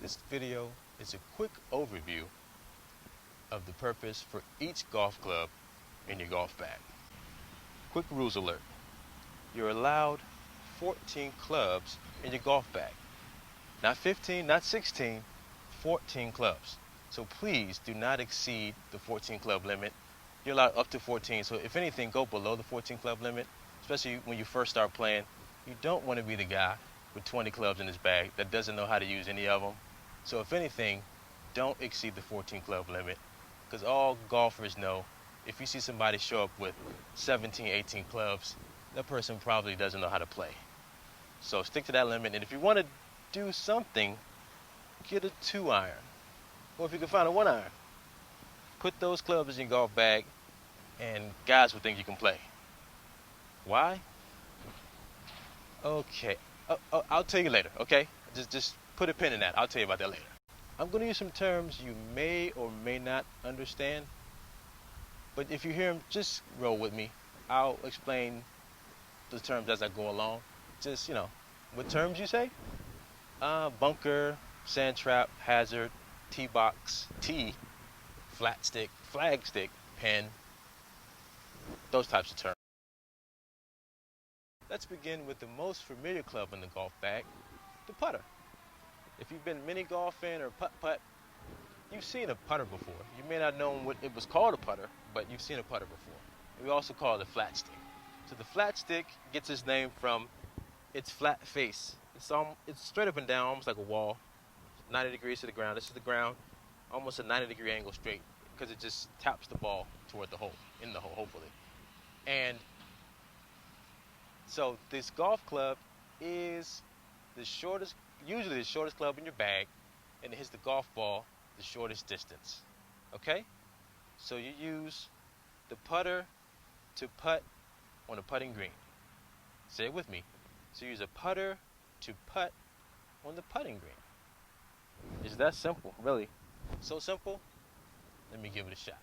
This video is a quick overview of the purpose for each golf club in your golf bag. Quick rules alert. You're allowed 14 clubs in your golf bag. Not 15, not 16, 14 clubs. So please do not exceed the 14 club limit. You're allowed up to 14, so if anything, go below the 14 club limit, especially when you first start playing. You don't want to be the guy with 20 clubs in his bag that doesn't know how to use any of them. So if anything, don't exceed the 14 club limit, because all golfers know if you see somebody show up with 17, 18 clubs, that person probably doesn't know how to play. So stick to that limit, and if you want to do something, get a 2-iron, or if you can find a 1-iron. Put those clubs in your golf bag, and guys will think you can play. Why? Okay, I'll tell you later, okay? Just put a pin in that. I'll tell you about that later. I'm going to use some terms you may or may not understand, but if you hear them, just roll with me. I'll explain the terms as I go along. Just, what terms you say? Bunker, sand trap, hazard, tee box, tee, flat stick, flag stick, pin, those types of terms. Let's begin with the most familiar club in the golf bag, the putter. If you've been mini golfing or putt-putt, you've seen a putter before. You may not know what it was called a putter, but you've seen a putter before. We also call it a flat stick. So the flat stick gets its name from its flat face. It's straight up and down, almost like a wall, 90 degrees to the ground. This is the ground, almost a 90-degree angle straight, because it just taps the ball toward the hole, in the hole, hopefully. And so this golf club is usually the shortest club in your bag, and it hits the golf ball the shortest distance. Okay? So you use the putter to putt on a putting green. Say it with me. So you use a putter to putt on the putting green. It's that simple, really. So simple. Let me give it a shot.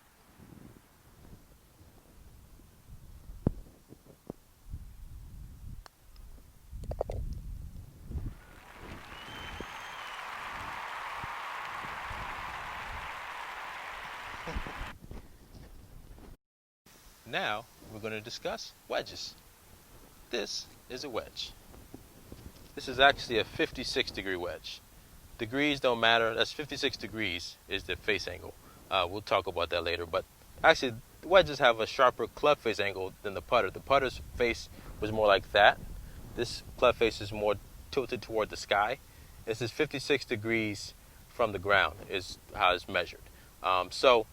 Now we're going to discuss wedges. This is a wedge. This is actually a 56-degree wedge. Degrees don't matter. That's 56 degrees is the face angle. We'll talk about that later. But actually, the wedges have a sharper club face angle than the putter. The putter's face was more like that. This club face is more tilted toward the sky. This is 56 degrees from the ground is how it's measured. So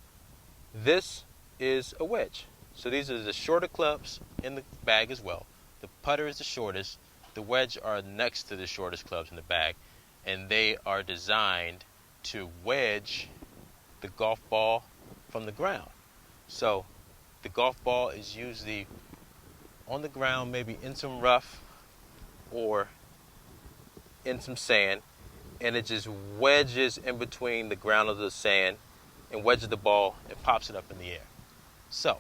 this is a wedge. So these are the shorter clubs in the bag as well. The putter is the shortest. The wedge are next to the shortest clubs in the bag. And they are designed to wedge the golf ball from the ground. So the golf ball is usually on the ground, maybe in some rough or in some sand. And it just wedges in between the ground of the sand and wedges the ball and pops it up in the air. So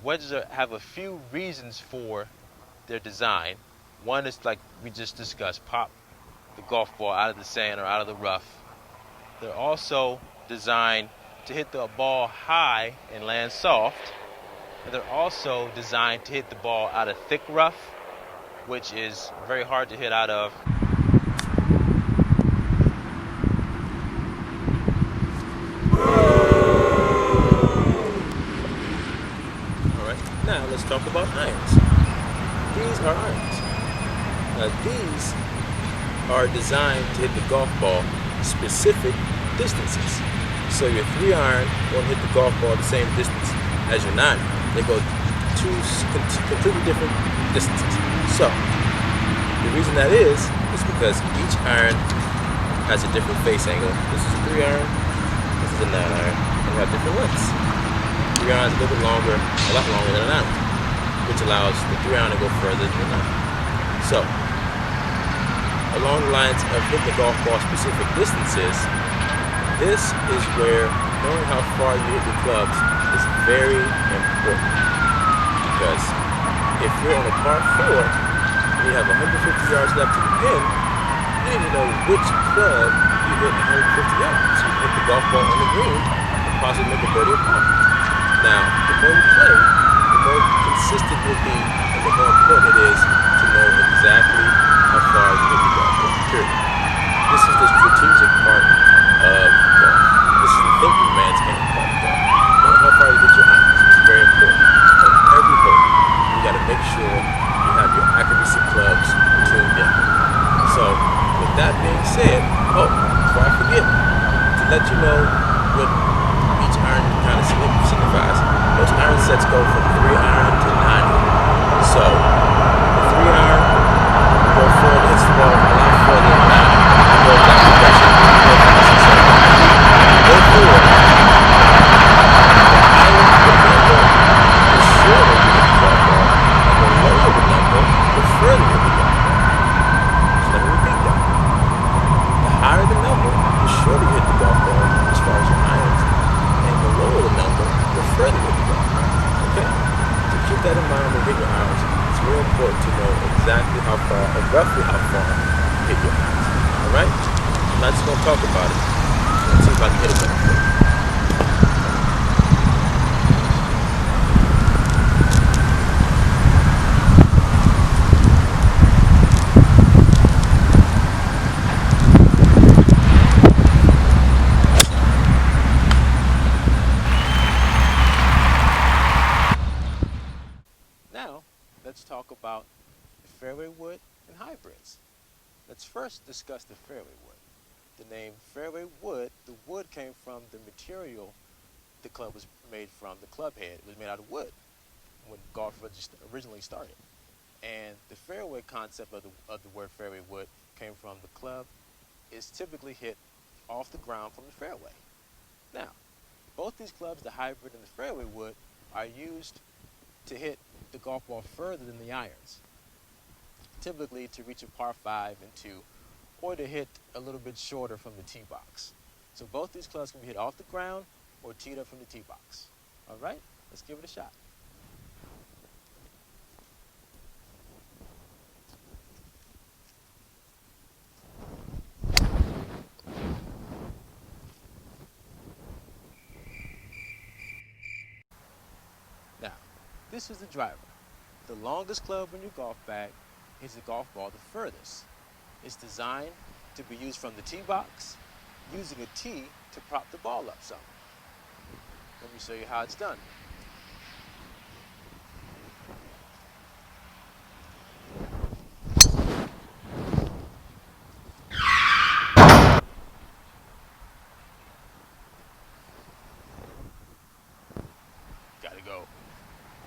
wedges have a few reasons for their design. One is, like we just discussed, pop the golf ball out of the sand or out of the rough. They're also designed to hit the ball high and land soft. And they're also designed to hit the ball out of thick rough, which is very hard to hit out of. Now let's talk about irons. These are irons. These are designed to hit the golf ball specific distances. So your 3-iron won't hit the golf ball the same distance as your 9-iron. They go two completely different distances. So the reason that is because each iron has a different face angle. This is a 3-iron. This is a 9-iron. They have different lengths. 3-iron is a little bit longer, a lot longer than a 9-iron, which allows the 3-iron to go further than the 9-iron. So, along the lines of hitting the golf ball specific distances, this is where knowing how far you hit the clubs is very important. Because if you're on a par 4 and you have 150 yards left to the pin, need to know which club you hit 150 yards. You hit the golf ball on the green and possibly make a birdie or par. Now, the more you play, the more consistent you'll be, and the more important it is to know exactly how far you hit the golf ball. Period. This is the strategic part of golf. This is the thinking man's game part of golf. Know how far you hit your irons. It's very important. On every hole, you got to make sure you have your accuracy clubs tuned in. So, with that being said, before I forget, to let you know what each iron kind of signifies, most iron sets go from 3 iron to 9 iron. So, the 3 iron, go forward, hits the ball a lot further than 9. Go that progression, go forward. The higher the number, the shorter you hit the golf ball, and the lower the number, the further you hit the golf ball. So let me repeat that. The higher the number, the shorter you hit the golf ball as far as your irons, and the lower the number, the further you hit the golf ball. Okay? So keep that in mind when you hit your irons. It's real important to know exactly how far, or roughly how far you hit your irons. Alright? I'm not just going to talk about it. Let's see if I can hit it better for you. Now, let's talk about the fairway wood and hybrids. Let's first discuss the fairway wood. The name fairway wood, the wood came from the material the club was made from, the club head. It was made out of wood when golf originally started. And the fairway concept of the word fairway wood came from the club is typically hit off the ground from the fairway. Now, both these clubs, the hybrid and the fairway wood, are used to hit the golf ball further than the irons, typically to reach a par 5 and 2, or to hit a little bit shorter from the tee box. So both these clubs can be hit off the ground or teed up from the tee box. All right, let's give it a shot. Now, this is the driver. The longest club in your golf bag hits the golf ball the furthest. It's designed to be used from the tee box, using a tee to prop the ball up some. Let me show you how it's done.